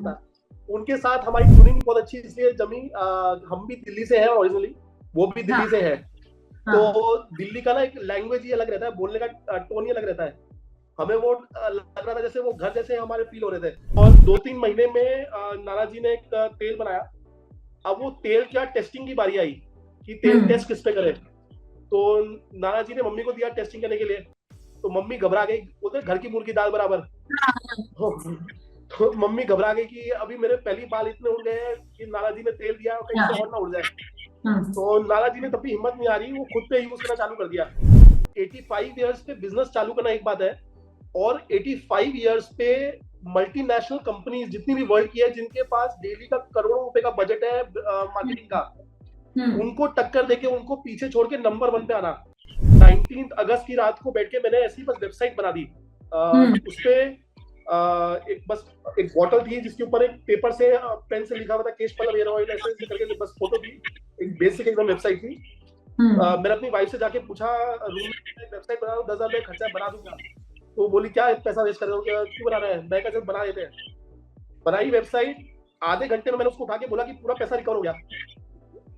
होता है। उनके साथ हमारी ट्यूनिंग बहुत अच्छी इसलिए जमी। हम भी दिल्ली से हैं ओरिजिनली, वो भी हाँ दिल्ली से है। तो हाँ। दिल्ली का ना एक लैंग्वेज ही अलग रहता है, बोलने का टोन ही अलग रहता है। हमें वो लग रहा था जैसे वो घर जैसे हमारे फील हो रहे थे। और 2-3 महीने में नाना जी ने एक तेल बनाया। अब वो तेल क्या, टेस्टिंग की बारी आई कि तेल हम्म। टेस्ट किस पे करे। तो नाना जी ने मम्मी को दिया टेस्टिंग करने के लिए। तो मम्मी घबरा गई, बोलते घर की मुर्गी दाल बराबर। तो मम्मी घबरा गई कि अभी मेरे पहली बाल इतने उड़ गए हैं कि नाना जी ने तेल दिया और कहीं हाँ से और ना उड़ जाए। हाँ। तो नाना जी ने तब भी हिम्मत नहीं आ रही, वो खुद पे यूज करना चालू कर दिया। 85 ईयर्स पे बिजनेस चालू करना एक बात है, और 85 ईयर्स पे मल्टीनेशनल कंपनीज जितनी भी वर्ल्ड की है, जिनके पास डेली का करोड़ों रुपए का बजट है मार्केटिंग का, हम्म उनको टक्कर देके उनको पीछे छोड़ के नंबर 1 पे आना। 19 अगस्त की रात को बैठ के मैंने ऐसी बस वेबसाइट बना दी। हम्म। उसपे एक बस एक बॉटल थी जिसके ऊपर एक पेपर से पेन से लिखा हुआ था केश पल्लव हेयर ऑयल ऐसे ऐसे करके बस फोटो थी। एक बेसिक एकदम वेबसाइट थी। हम्म। मैंने अपनी वाइफ से जाके पूछा, रूम में वेबसाइट बना रहा हूँ, 10,000 रुपये खर्चा बना दूंगा। तो वो बोली क्या पैसा वेस्ट कर रहे हो, क्यों बना रहे हैं। मैं कहा बना देते हैं। बनाई वेबसाइट। आधे घंटे में मैंने उसको उठा के बोला कि पूरा पैसा रिकवर हो गया।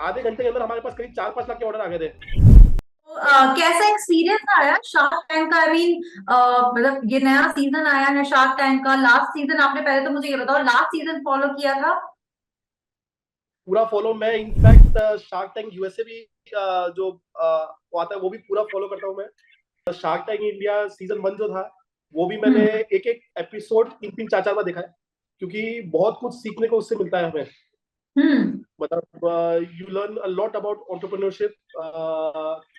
आधे घंटे के अंदर हमारे पास करीब 4-5 लाख के ऑर्डर आ गए थे। तो, कैसा एक्सपीरियंस आया शार्क टैंक का? आई मीन मतलब ये नया सीजन आया है शार्क टैंक का, लास्ट सीजन आपने, पहले तो मुझे ये बताओ, लास्ट सीजन फॉलो किया था? पूरा फॉलो मैं इनफैक्ट शार्क टैंक यूएसए भी जो वो आता है वो भी पूरा फॉलो करता हूँ मैं। शार्क टैंक इंडिया सीजन 1 जो था, वो भी मैंने हम्म एक एक एपिसोड 3-3 4-4 बार देखा है। क्योंकि बहुत कुछ सीखने को उससे मिलता है हमें। हम्म मतलब you learn a lot about entrepreneurship,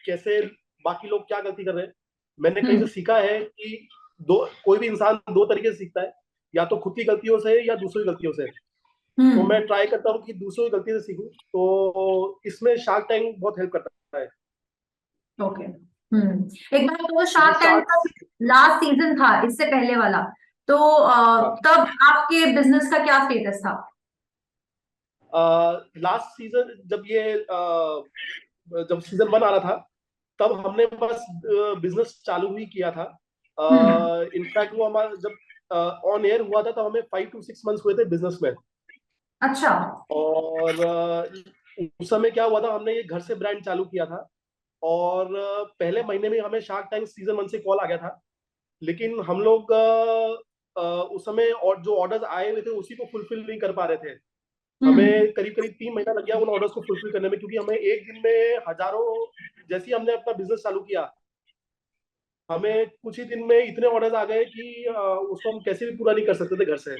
कैसे बाकी लोग क्या गलती कर रहे हैं। मैंने कहीं से हम्म सीखा है कि कोई भी इंसान दो तरीके से सीखता है, या तो खुद की गलतियों से या दूसरों की गलतियों से। तो मैं हम्म। ट्राई करता हूँ कि दूसरों की गलती से सीखूं। तो इसमें शार्क टैंक बहुत हेल्प करता है। ओके। एक बार तो क्योंकि शार्क टैंक का शार्क लास्ट सीजन था, इससे पहले वाला, तो तब आपके बिजनेस का क्या स्टेटस था? लास्ट सीजन जब सीजन 1 आ रहा था, तब हमने बस बिजनेस चालू ही किया था। हम्म। इनफैक्ट वो हमारा जब ऑन एयर हुआ था तब हमें 5 to 6 मंथ्स हुए थे बिजनेस में। अच्छा। और उस समय क्या हुआ था, हमने ये घर से ब्रांड चालू किया था। और पहले महीने में हमें शार्क टैंक सीजन 1 से कॉल आ गया था। लेकिन हम लोग उस समय और जो ऑर्डर्स आए हुए थे उसी को फुलफिल नहीं कर पा रहे थे। हम्म हमें करीब करीब 3 महीना लग गया उन ऑर्डर्स को फुलफिल करने में, क्योंकि हमें एक दिन में हजारों, जैसे ही हमने अपना बिजनेस चालू किया, हमें कुछ ही दिन में इतने ऑर्डर्स आ गए कि उसको हम कैसे भी पूरा नहीं कर सकते थे घर से।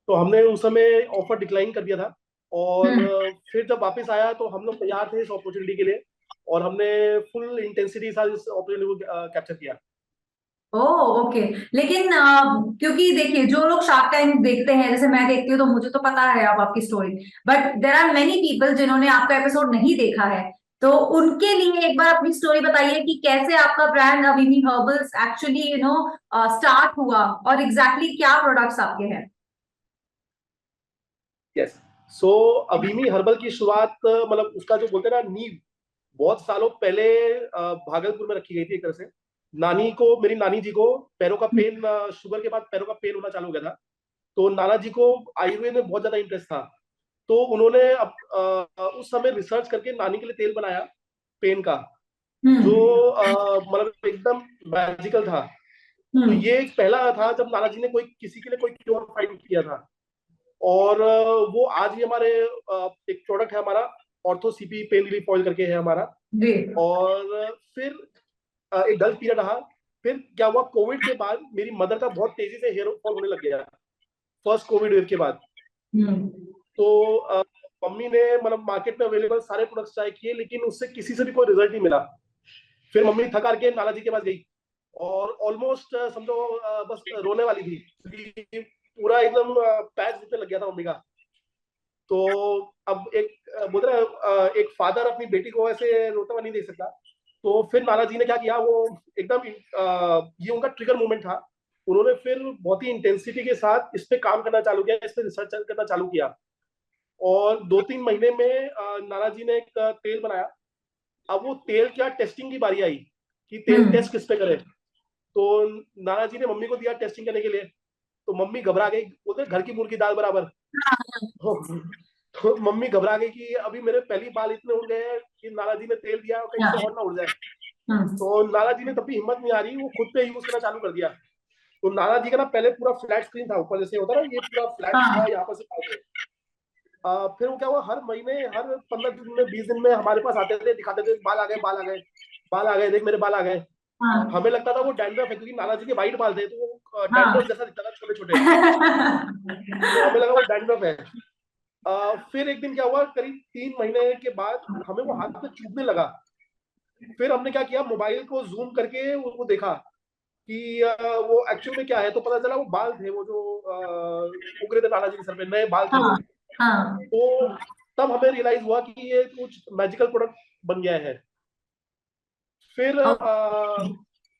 तो हमने उस समय ऑफर डिक्लाइन कर दिया था। और हम्म। फिर जब वापस आया तो हम लोग तैयार थे इस अपॉर्चुनिटी के लिए, और हमने फुल इंटेंसिटी के साथ इस अपॉर्चुनिटी को कैप्चर किया। Oh okay. लेकिन क्योंकि देखिए, जो लोग शार्क टैंक देखते हैं, जैसे मैं देखती हूँ, तो मुझे तो पता है अब आपकी story, but there are many people जिन्होंने आपका एपिसोड नहीं देखा है। तो उनके लिए एक बार अपनी स्टोरी बताइए कि कैसे आपका ब्रांड अविनी हर्बल्स एक्चुअली स्टार्ट हुआ, और एग्जैक्टली क्या प्रोडक्ट्स आपके हैं? यस। सो अवीनी हर्बल की शुरुआत मतलब उसका जो बोलते हैं ना नींव, बहुत सालों पहले भागलपुर में रखी गई थी एक तरह से। मेरी नानी जी को पैरों का पेन, शुगर के बाद पैरों का पेन होना चालू हो गया था। तो नाना जी को आयुर्वेद में बहुत ज्यादा इंटरेस्ट था। तो उन्होंने उस समय रिसर्च करके नानी के लिए तेल बनाया पेन का, जो हम्म मतलब एकदम मैजिकल था। तो हम्म ये एक पहला था जब नाना जी ने कोई किसी के लिए कोई क्योर फाइंड किया था। और वो आज भी हमारे एक प्रोडक्ट है हमारा, ortho CP pain relief oil करके है हमारा। जी। और फिर एक डल पीरियड रहा। फिर क्या हुआ, कोविड के बाद मेरी मदर का बहुत तेजी से हेयर फॉल होने लग गया, फर्स्ट कोविड वेव के बाद। हम्म तो मम्मी ने मतलब मार्केट में अवेलेबल सारे प्रोडक्ट्स ट्राई किए, लेकिन उससे किसी से भी कोई रिजल्ट नहीं मिला। फिर मम्मी थक हार के नाना जी के पास गई, और ऑलमोस्ट समझो बस रोने वाली थी, क्योंकि पूरा एकदम पैच दिखने लग गया था मम्मी का। तो अब एक बोलते ना, एक फादर अपनी बेटी को ऐसे रोता हुआ नहीं देख सकता। तो फिर नाना जी ने क्या किया, वो एकदम ये उनका ट्रिगर मोमेंट था। उन्होंने फिर बहुत ही इंटेंसिटी के साथ इस पे काम करना चालू किया, इस पे रिसर्च करना चालू किया। और 2-3 महीने में नाना जी ने एक तेल बनाया। अब वो तेल क्या, टेस्टिंग की बारी आई कि तेल हम्म टेस्ट किस पे करे। तो नाना जी ने मम्मी को दिया टेस्टिंग करने के लिए। तो मम्मी घबरा गई, बोलते घर की मुर्गी दाल बराबर। तो मम्मी घबरा गई कि अभी मेरे पहली बाल इतने उड़ गए हैं कि नाना जी ने तेल दिया और कहीं से और ना उड़ जाए। तो नाना जी ने तब भी हिम्मत नहीं आ रही, वो खुद पे यूज करना चालू कर दिया। तो नाना जी का ना पहले पूरा फ्लैट स्क्रीन था, ऊपर जैसे होता ना, ये पूरा फ्लैट था, यहाँ पर से फिर वो क्या हुआ, हर महीने, हर 15 दिन में, 20 दिन में हमारे पास आते थे, दिखाते थे बाल आ गए, बाल आ गए, बाल आ गए, देख मेरे बाल आ गए। हमें लगता था वो डैंड्रफ है, क्योंकि नाना जी के वाइट बाल थे, तो वो डैंड्रफ जैसा दिखता था, छोटे छोटे। तो हमें लगा वो डैंड्रफ है। फिर एक दिन क्या हुआ, करीब 3 महीने के बाद हमें वो हाथ में चुभने लगा। फिर हमने क्या किया, मोबाइल को जूम करके वो देखा कि वो एक्चुअल में क्या है। तो पता चला वो बाल थे, वो जो उग रहे थे नाना जी के सर पे, नए बाल थे वो। तो तब हमें रियलाइज हुआ कि ये कुछ मैजिकल प्रोडक्ट बन गया है। फिर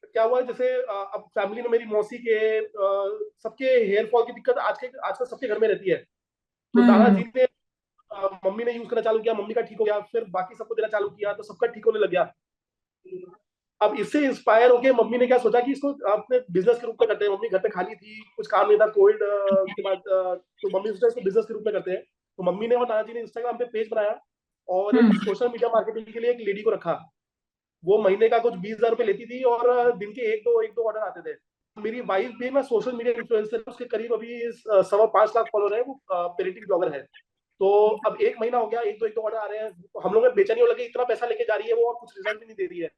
क्या हुआ, जैसे अब फैमिली में मेरी मौसी के सबके हेयर फॉल की दिक्कत आजकल सबके घर में रहती है। तो नाना जी ने मम्मी ने यूज करना चालू किया, मम्मी का ठीक हो गया, फिर बाकी सबको देना चालू किया, तो सबका ठीक होने लग गया। अब इससे इंस्पायर होके मम्मी ने क्या सोचा कि इसको अपने बिजनेस के रूप में करते हैं। मम्मी घर पे खाली थी, कुछ काम नहीं था कोविड के बाद, तो मम्मी ने सोचा इसको बिजनेस के रूप में करते हैं। तो मम्मी ने और नाना जी ने इंस्टाग्राम पे पेज बनाया और एक सोशल मीडिया मार्केटिंग के लिए एक लेडी को रखा। वो महीने का कुछ 20,000 रुपए लेती थी और दिन के एक दो ऑर्डर आते थे। मेरी वाइफ भी ना सोशल मीडिया इन्फ्लुएंसर है, उसके करीब अभी 5.25 लाख फॉलोअर है, वो पेरेंटिंग ब्लॉगर है। तो अब 1 महीना हो गया, एक दो ऑर्डर आ रहे हैं, तो हम लोग ने बेचैनी होने लगी, इतना पैसा लेके जा रही है वो और कुछ रिजल्ट भी नहीं दे रही है।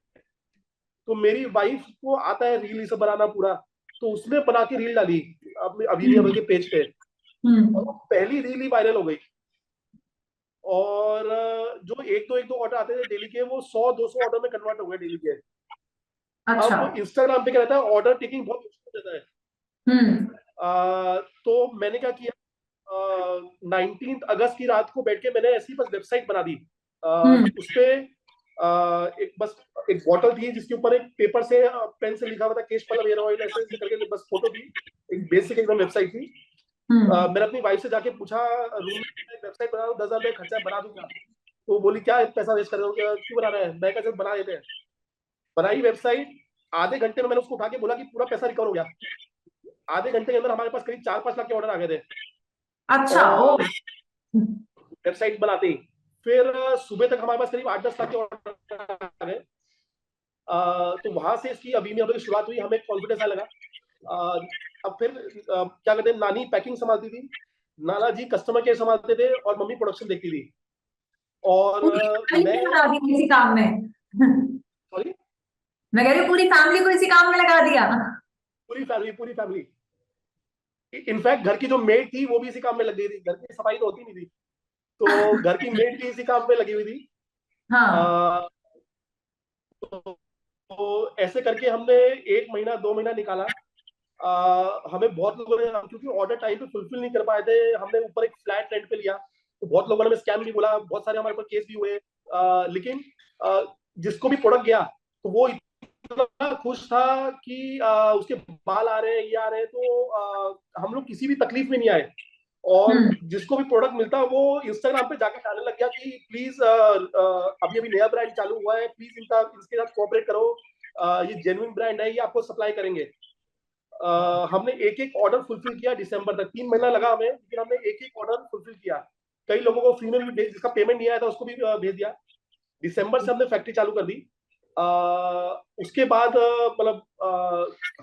तो मेरी वाइफ को आता है रील सब बनाना पूरा, तो उसने बना के रील डाली अपने अभी के पेज पे, और पहली रील ही वायरल हो गई। और जो एक दो ऑर्डर आते थे डेली के, वो 100-200 ऑर्डर में कन्वर्ट हो गए डेली के। अच्छा। अब इंस्टाग्राम पे क्या रहता है, ऑर्डर टेकिंग बहुत मुश्किल हो जाता है। तो मैंने क्या किया, 19 अगस्त की रात को बैठ के मैंने ऐसी बस वेबसाइट बना दी। उसपे एक बस एक बॉटल थी जिसके ऊपर एक पेपर से पेन से लिखा हुआ था केश पल्लव हेयर ऑयल, ऐसे करके बस फोटो थी। एक बेसिक एकदम वेबसाइट थी। मैंने अपनी वाइफ से जाके पूछा, रूम में वेबसाइट बना रहा हूँ, 10,000 रुपये खर्चा बना दूंगा। तो बोली क्या पैसा वेस्ट कर रहे हो, क्यों बना रहे हैं। मैं कहा बना देते हैं। बनाई वेबसाइट, आधे घंटे में मैंने उसको उठा के बोला कि पूरा पैसा रिकवर हो गया। आधे घंटे के अंदर हमारे पास करीब 4-5 लाख के ऑर्डर आ गए थे। अच्छा। और वेबसाइट बनाते ही फिर सुबह तक हमारे पास करीब 8-10 लाख के ऑर्डर आ गए। तो वहां से इसकी अभी में शुरुआत हुई, हमें कॉन्फिडेंस आने लगा। अब फिर क्या कहते हैं, नानी पैकिंग संभालती थी, नाना जी कस्टमर केयर संभालते थे, और मम्मी प्रोडक्शन देखती थी। और पूरी फैमिली मैं को लगा दी इसी काम में। सॉरी, मैं कह रही हूँ पूरी फैमिली को इसी काम में लगा दिया। पूरी फैमिली। इनफैक्ट घर की जो मेड थी वो भी इसी काम में लगी थी, घर की सफाई तो होती नहीं थी, तो घर की मेड भी इसी काम में लगी हुई थी। हाँ। तो ऐसे करके हमने 1 महीना 2 महीना निकाला। हमें बहुत लोगों ने, क्योंकि ऑर्डर टाइम पे फुलफिल नहीं कर पाए थे, हमने ऊपर एक फ्लैट रेंट पे लिया, तो बहुत लोगों ने हमें स्कैम भी बोला, बहुत सारे हमारे ऊपर केस भी हुए। लेकिन जिसको भी प्रोडक्ट गया तो वो इतना खुश था कि उसके बाल आ रहे हैं, ये आ रहे हैं, तो हम लोग किसी भी तकलीफ में नहीं आए। और जिसको भी प्रोडक्ट मिलता वो इंस्टाग्राम पे जाके डालने लग गया कि प्लीज अभी अभी नया ब्रांड चालू हुआ है, प्लीज इसके साथ कोऑपरेट करो, ये जेन्युइन ब्रांड है, ये आपको सप्लाई करेंगे। हमने एक एक ऑर्डर फुलफिल किया दिसंबर तक, 3 महीना लगा हमें, लेकिन हमने एक एक ऑर्डर फुलफिल किया। कई लोगों को फ्री में भी जिसका पेमेंट नहीं आया था उसको भी भेज दिया। दिसंबर से हमने फैक्ट्री चालू कर दी। उसके बाद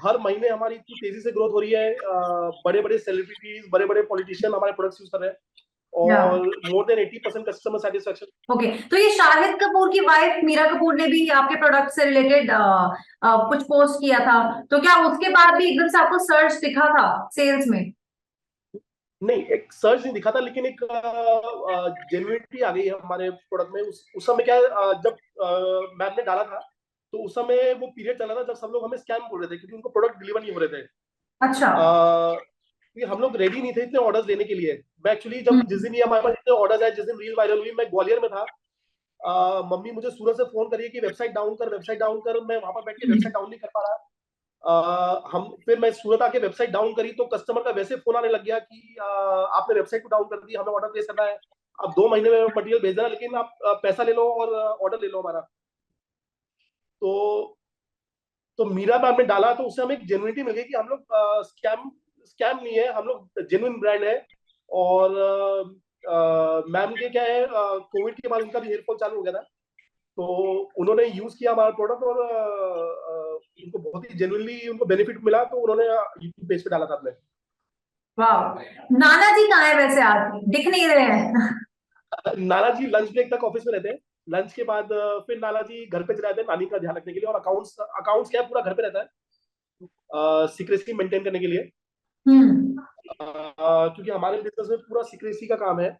हर महीने हमारी इतनी तेजी से ग्रोथ हो रही है, बड़े बड़े सेलिब्रिटीज, बड़े बड़े पॉलिटिशियन हमारे प्रोडक्ट्स यूज कर रहे हैं, और more than 80% customer satisfaction. Okay, तो ये शाहिद कपूर की वाइफ मीरा कपूर ने भी आपके प्रोडक्ट से रिलेटेड कुछ पोस्ट किया था, तो क्या उसके बाद भी एकदम से आपको सर्च दिखा था सेल्स में? नहीं, एक सर्च नहीं दिखा था, लेकिन एक जेन्युइनिटी आ गई है हमारे प्रोडक्ट में। उस समय क्या जब मैम ने डाला था, तो उस समय वो पीरियड चला था जब सब लोग हमें स्कैम बोल रहे थे, क्योंकि उनको प्रोडक्ट डिलीवर नहीं हो रहे थे। अच्छा। क्योंकि हम लोग रेडी नहीं थे इतने ऑर्डर्स लेने के लिए। मैं एक्चुअली जब जिस दिन ये हमारे पास इतने ऑर्डर्स आए, जिस दिन रील वायरल हुई, मैं ग्वालियर में था। मम्मी मुझे सूरत से फोन करिए कि वेबसाइट डाउन कर, वेबसाइट डाउन कर। मैं वहां पर बैठ के वेबसाइट डाउन नहीं कर पा रहा। हम फिर मैं सूरत आके वेबसाइट डाउन करी, तो कस्टमर का वैसे फोन आने लग गया कि आपने वेबसाइट को डाउन कर दी, हमें ऑर्डर प्लेस करना है, आप 2 महीने में मटेरियल भेज देना, लेकिन आप पैसा ले लो और ऑर्डर ले लो हमारा। तो मीरा मैम ने डाला, तो उससे हमें एक जेन्युइनिटी मिल गई कि हम लोग स्कैम स्कैम नहीं है, हम लोग जेन्युइन ब्रांड है। और मैम के क्या है, कोविड के बाद उनका भी हेयरफॉल चालू हो गया था, तो उन्होंने यूज किया हमारा प्रोडक्ट, और उनको बहुत ही जेन्युइनली उनको बेनिफिट मिला, तो उन्होंने यूट्यूब पेज पे डाला था अपने। वाह, नाना जी कहाँ है वैसे, आज दिख नहीं रहे हैं। नाना जी लंच ब्रेक तक ऑफिस में रहते हैं। लंच के बाद फिर नाना जी घर पे रहते हैं नानी का ध्यान रखने के लिए, और अकाउंट्स अकाउंट्स क्या है, पूरा घर पे रहता है, सीक्रेसी मेंटेन करने के लिए। हम्म। क्योंकि हमारे बिजनेस में पूरा सीक्रेसी का काम है,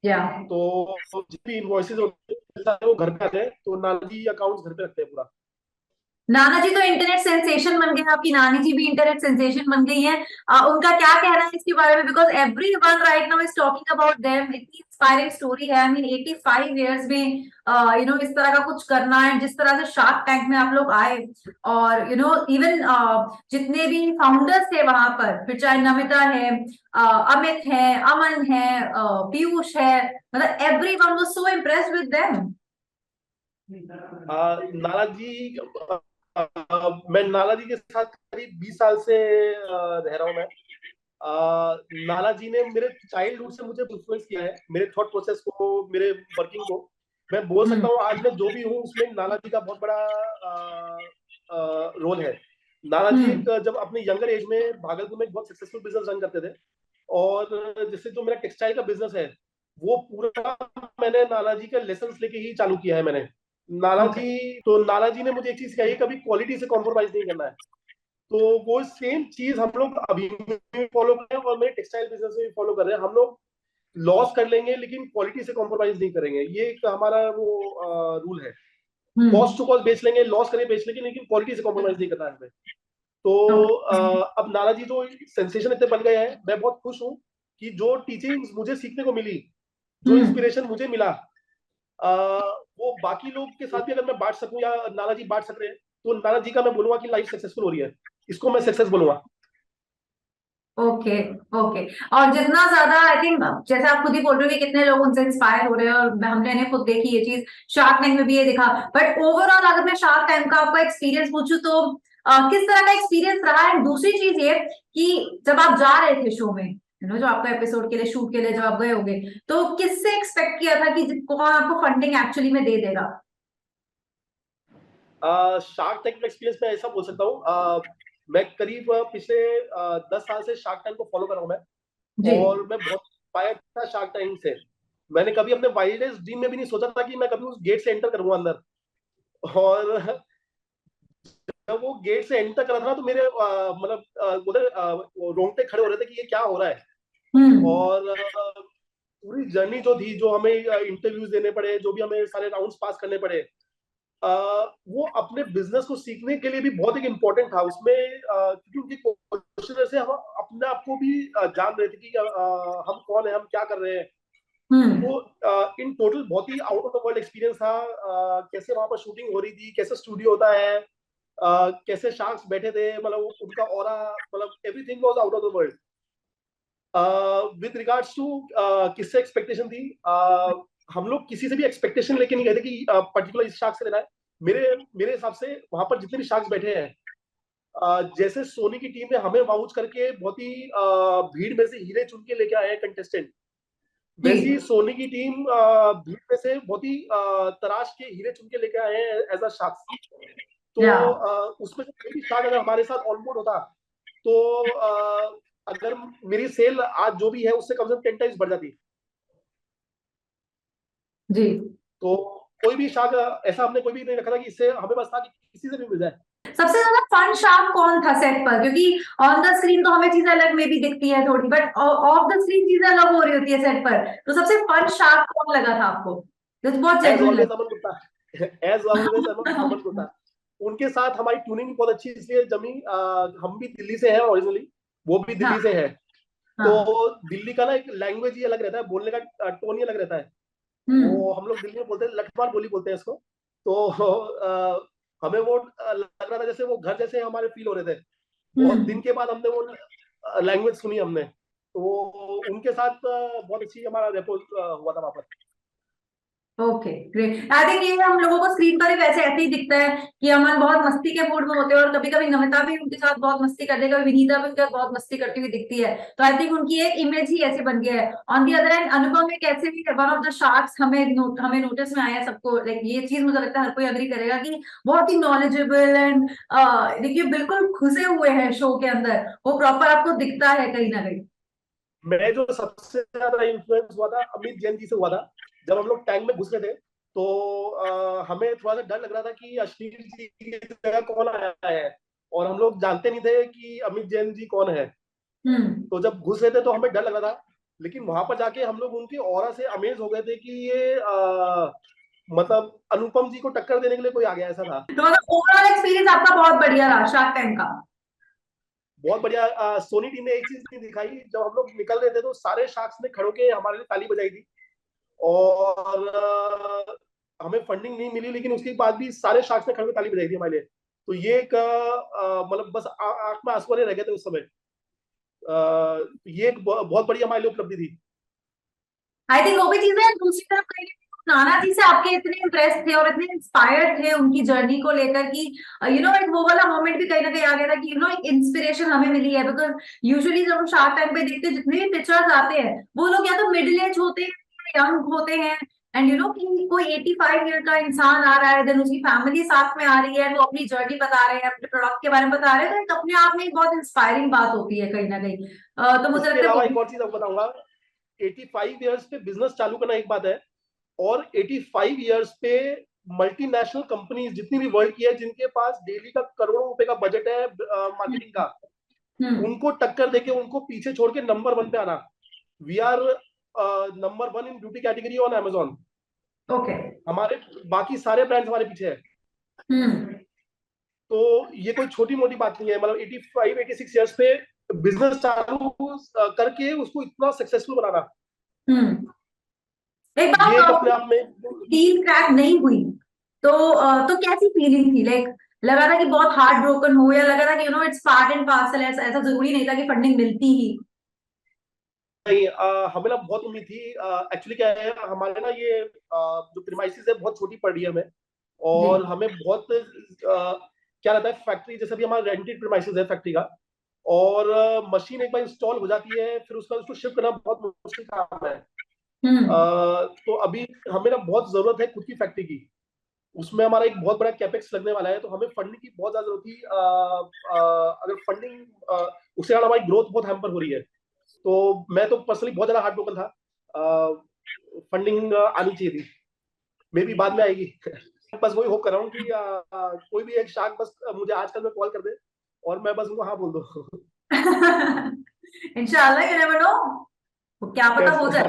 या तो जितनी भी इनवॉइसेज होते हैं वो घर पे आते हैं, तो नाना जी अकाउंट्स घर पे रखते हैं पूरा। नाना जी तो इंटरनेट सेंसेशन बन गए, आपकी नानी जी भी इंटरनेट सेंसेशन बन गई हैं। उनका क्या कहना है इसके बारे में, because everyone right now is talking about them, इतनी इंस्पायरिंग स्टोरी है। आई मीन 85 इयर्स में इस तरह का कुछ करना है, जिस तरह से शार्क टैंक में आप लोग आए, और इवन जितने भी फाउंडर्स थे वहां पर, फिर चाहे नमिता है, अमित है, अमन है, पीयूष है, मतलब everyone was so impressed with them. नाना जी, मैं नाना जी के साथ करीब 20 साल से रह रहा हूँ मैं। नाना जी ने मेरे चाइल्डहुड से मुझे इन्फ्लुएंस किया है, मेरे थॉट प्रोसेस को, मेरे वर्किंग को। मैं बोल सकता हूँ आज मैं जो भी हूँ उसमें नाना जी का बहुत बड़ा रोल है। नाना जी जब अपने यंगर एज में भागलपुर में एक बहुत सक्सेसफुल बिजनेस रन करते थे, और जैसे जो मेरा टेक्सटाइल का बिजनेस है, वो पूरा मैंने नाना जी का लेसन लेके ही चालू किया है मैंने। ओके। नाना जी ने मुझे एक चीज सिखाई, कभी क्वालिटी से कॉम्प्रोमाइज नहीं करना है। तो वो सेम चीज हम लोग अभी भी फॉलो कर रहे हैं, और मेरे टेक्सटाइल बिजनेस में भी फॉलो कर रहे हैं। हम लोग लॉस कर लेंगे लेकिन क्वालिटी से कॉम्प्रोमाइज नहीं करेंगे, ये एक हमारा वो रूल है। कॉस्ट टू कॉस्ट बेच लेंगे, लॉस करें बेच लेंगे, लेकिन क्वालिटी से कॉम्प्रोमाइज नहीं करना है हमें। तो अब नाना जी तो सेंसेशन इतने बन गए हैं, मैं बहुत खुश हूँ कि जो टीचिंग मुझे सीखने को मिली, जो इंस्पिरेशन मुझे मिला, वो बाकी लोग के साथ भी अगर मैं बांट सकूं, या नाना जी बांट सक रहे हैं, तो नाना जी का मैं बोलूंगा कि लाइफ सक्सेसफुल हो रही है, इसको मैं सक्सेस बोलूंगा। ओके। ओके। और जितना ज्यादा आई थिंक, जैसे आप खुद ही बोल रहे हो कि कितने लोग उनसे इंस्पायर हो रहे हैं, और हमने खुद देखी ये चीज, शार्क टैंक में भी ये देखा। बट ओवरऑल अगर मैं शार्क टैंक का आपका एक्सपीरियंस पूछूं तो किस तरह का एक्सपीरियंस रहा है। दूसरी चीज ये कि जब आप जा रहे थे शो में, जो आपका एपिसोड के लिए, शूट के लिए जब आप गए होगे, तो किससे एक्सपेक्ट किया था कि कौन आपको फंडिंग एक्चुअली में दे देगा। शार्क टैंक का एक्सपीरियंस मैं ऐसा बोल सकता हूँ, मैं करीब पिछले 10 साल से शार्क टैंक को फॉलो कर रहा हूँ मैं। जी। और मैं बहुत इंस्पायर था शार्क टैंक से। मैंने कभी अपने वाइल्डेस्ट ड्रीम में भी नहीं सोचा था कि मैं कभी उस गेट से एंटर करूंगा अंदर। और जब वो गेट से एंटर कर रहा था ना, तो मेरे मतलब उधर रोंगटे खड़े हो रहे थे कि ये क्या हो रहा है। हम्म। और पूरी जर्नी जो थी, जो हमें इंटरव्यूज देने पड़े, जो भी हमें सारे राउंड्स पास करने पड़े, वो अपने बिजनेस को सीखने के लिए भी बहुत एक इम्पोर्टेंट था उसमें, क्योंकि उनके क्वेश्चन से हम अपने आप को भी जान रहे थे कि हम कौन है, हम क्या कर रहे हैं। तो इन टोटल बहुत ही out of the world experience था। कैसे वहां पर शूटिंग हो रही थी, कैसे स्टूडियो होता है, कैसे शार्क्स बैठे थे, मतलब उनका ऑरा, मतलब everything was out of the world. With regards to किससे एक्सपेक्टेशन थी, हम लोग किसी से भी एक्सपेक्टेशन लेके नहीं गए थे कि पर्टिकुलर इस शार्क से लेना है। मेरे मेरे हिसाब से वहां पर जितने भी शार्क्स बैठे हैं, जैसे सोनी की टीम ने हमें वाउच करके बहुत ही भीड़ में से हीरे चुन के लेके आए हैं कंटेस्टेंट, वैसे ही सोनी की टीम भीड़ में से बहुत ही तराश के हीरे चुन के लेके आए हैं एज अ शार्क्स। तो या उसमें से कोई भी शार्क अगर हमारे साथ ऑनबोर्ड होता, तो अगर मेरी सेल आज जो भी है उससे कम से कम 10 टाइम्स बढ़ जाती। जी। तो कोई भी शार्क ऐसा हमने कोई भी नहीं रखा था कि इससे हमें बस था कि किसी से भी मिल जाए। सबसे ज्यादा फन शार्क कौन था सेट पर, क्योंकि ऑन द स्क्रीन तो हमें चीजें अलग में भी दिखती है थोड़ी, बट ऑफ द स्क्रीन चीजें अलग हो रही होती है सेट पर। तो सबसे फन शार्क कौन लगा था आपको, जो बहुत एज जेन्युइन ऑलवेज लगा। अमन गुप्ता। As always Aman Gupta. उनके साथ हमारी ट्यूनिंग बहुत अच्छी इसलिए जमी, हम भी दिल्ली से हैं ओरिजिनली, वो भी दिल्ली हाँ। से है। तो हाँ। दिल्ली का ना एक लैंग्वेज ही अलग रहता है, बोलने का टोन ही अलग रहता है। हम्म। वो हम लोग दिल्ली में बोलते हैं, लठमार बोली बोलते हैं इसको। तो हमें वो लग रहा था जैसे वो घर जैसे हमारे फील हो रहे थे। बहुत दिन हम्म। के बाद हमने वो लैंग्वेज सुनी हमने, तो उनके साथ बहुत अच्छी हमारा रेपो हुआ था वहां पर। Okay great. आई थिंक ये हम लोगों को स्क्रीन पर ही वैसे ऐसे ही दिखता है कि अमन बहुत मस्ती के मूड में होते हैं, और कभी कभी नमिता भी उनके साथ बहुत मस्ती करती है, कभी विनीता भी उनके साथ बहुत मस्ती करती हुई दिखती है। तो आई थिंक उनकी एक इमेज ही ऐसी बन गया है। ऑन दी अदर हैंड अनुपम एक ऐसे भी वन ऑफ द शार्क्स हमें नोटिस में आया है सबको, लाइक ये चीज मुझे लगता है हर कोई अग्री करेगा कि बहुत ही नॉलेजेबल एंड देखिए बिल्कुल घुसे हुए हैं शो के अंदर, वो प्रॉपर आपको दिखता है कहीं ना कहीं। मैं जो सबसे ज्यादा इन्फ्लुएंस हुआ था अमित जैन जी से हुआ था। जब हम लोग टैंक में घुस रहे थे तो हमें थोड़ा सा डर लग रहा था कि अश्लील जी की जगह कौन आया है, और हम लोग जानते नहीं थे कि अमित जैन जी कौन है। तो जब घुस रहे थे तो हमें डर लग रहा था, लेकिन वहां पर जाके हम लोग उनकी ऑरा से अमेज हो गए थे कि ये मतलब अनुपम जी को टक्कर देने के लिए कोई आ गया, ऐसा था। तो मतलब ओवरऑल एक्सपीरियंस आपका बहुत बढ़िया रहा शार्क टैंक का। बहुत बढ़िया। सोनी टीम ने एक चीज नहीं दिखाई, जब हम लोग निकल रहे थे तो सारे शार्क्स ने खड़ो के हमारे लिए ताली बजाई थी, और हमें फंडिंग नहीं मिली, लेकिन उसके बाद भी सारे शार्क्स ने खड़े होकर ताली बजाई थी हमारे लिए। तो ये एक मतलब बस आंख में आंसू वाले रह गए थे उस समय। ये एक बहुत बड़ी हमारे लिए उपलब्धि थी। आई थिंक वो भी चीज है। दूसरी तरफ कहीं ना कहीं नाना जी से आपके इतने इम्प्रेस थे और इतने इंस्पायर्ड थे उनकी जर्नी को लेकर कि एक वो वाला मोमेंट भी कहीं ना कहीं आ गया था कि एक इंस्पिरेशन हमें मिली है। बिकॉज यूजुअली जब हम शार्क टैंक पे देखते हैं जितने भी पिक्चर्स आते हैं वो लोग या तो मिडिल एज होते हैं, यंग होते हैं, एंड कि कोई 85 ईयर का इंसान आ रहा है, देन उसकी फैमिली साथ में आ रही है, वो अपनी जर्नी बता रहे हैं, अपने प्रोडक्ट के बारे में बता रहे हैं, तो एक अपने आप में एक बहुत इंस्पायरिंग बात होती है कहीं ना कहीं। तो मुझे इसके लगता है अलावा वो एक और चीज आपको बताऊंगा। 85 इयर्स पे बिजनेस चालू करना एक बात है, और 85 इयर्स पे मल्टीनेशनल कंपनीज जितनी भी वर्ल्ड की है, जिनके पास डेली का करोड़ों रुपए का बजट है मार्केटिंग का, उनको टक्कर देके उनको पीछे छोड़ के नंबर 1 पे आना। We are number 1 in beauty category on Amazon। Okay. हमारे बाकी सारे ब्रांड्स हमारे पीछे है। तो ये कोई छोटी मोटी बात नहीं है, मतलब 85-86 इयर्स पे बिजनेस चालू करके उसको इतना सक्सेसफुल बनाना, एक ये एक बार अपने आप में। डील क्रैक नहीं हुई तो कैसी फीलिंग थी? लाइक लगा था कि बहुत हार्ट ब्रोकन हो, या लगा था कि इट्स पार्ट एंड पार्सल, ऐसा जरूरी नहीं था कि फंडिंग मिलती ही? नहीं, हमें ना बहुत उम्मीद थी। एक्चुअली क्या है, हमारे ना ये जो प्रीमाइसेस है बहुत छोटी पड़ रही है हमें, जी। और हमें बहुत क्या रहता है, फैक्ट्री जैसे भी हमारा रेंटेड प्रीमाइसेस है फैक्ट्री का, और मशीन एक बार इंस्टॉल हो जाती है फिर उसका उसको शिफ्ट करना बहुत मुश्किल काम है। तो अभी हमें ना बहुत जरूरत है खुद की फैक्ट्री की। उसमें हमारा एक बहुत बड़ा कैपेक्स लगने वाला है, तो हमें फंडिंग की बहुत ज्यादा जरूरत थी। अगर फंडिंग उससे ज्यादा हमारी ग्रोथ बहुत हैम्पर हो रही है। तो मैं तो पर्सनली बहुत ज्यादा हार्ट ब्रोकन था। फंडिंग आनी चाहिए थी, मे भी बाद में आएगी। बस वही होप कर रहा हूँ कि कोई भी एक शार्क बस मुझे आजकल में कॉल कर दे और मैं बस उनको हाँ बोल दूँ। इंशाल्लाह, यू नेवर नो, क्या पता हो जाए।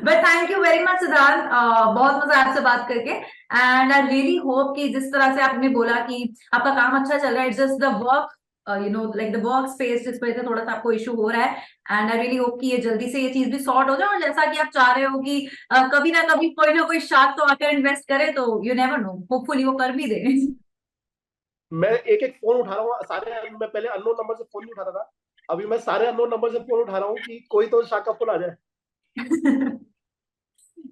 But thank you very much सिद्धांत, बहुत मजा आया आपसे बात करके। एंड आई रियली होप कि जिस तरह से आपने बोला कि आपका काम अच्छा चल रहा है, it's just the work, like the work space जिस वजह से थोड़ा सा आपको इशू हो रहा है। एंड आई रियली होप कि ये जल्दी से ये चीज भी सॉर्ट हो जाए, और जैसा कि आप चाह रहे हो कि कभी ना कभी कोई ना कोई शार्क तो आकर इन्वेस्ट करे, तो यू नेवर नो, होपफुली वो कर भी दे। मैं एक एक फोन उठा रहा हूँ सारे। मैं पहले अननोन नंबर से फोन नहीं उठाता था, अभी मैं सारे अननोन नंबर से फोन उठा रहा हूँ कि कोई तो शार्क का फोन आ जाए।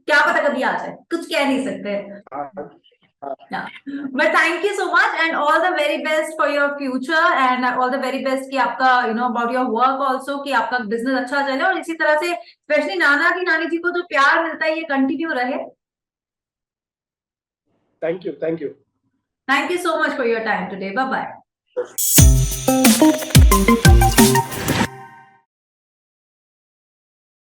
क्या पता कभी आ जाए, कुछ कह नहीं सकते। हाँ, Yeah. But thank you so much and all the very best for your future and all the very best कि आपका about your work also, कि आपका बिजनेस अच्छा चले, और इसी तरह से स्पेशली नाना की नानी जी को जो प्यार मिलता है ये कंटिन्यू रहे। Thank you, thank you. Thank you so much for your time today. Bye bye.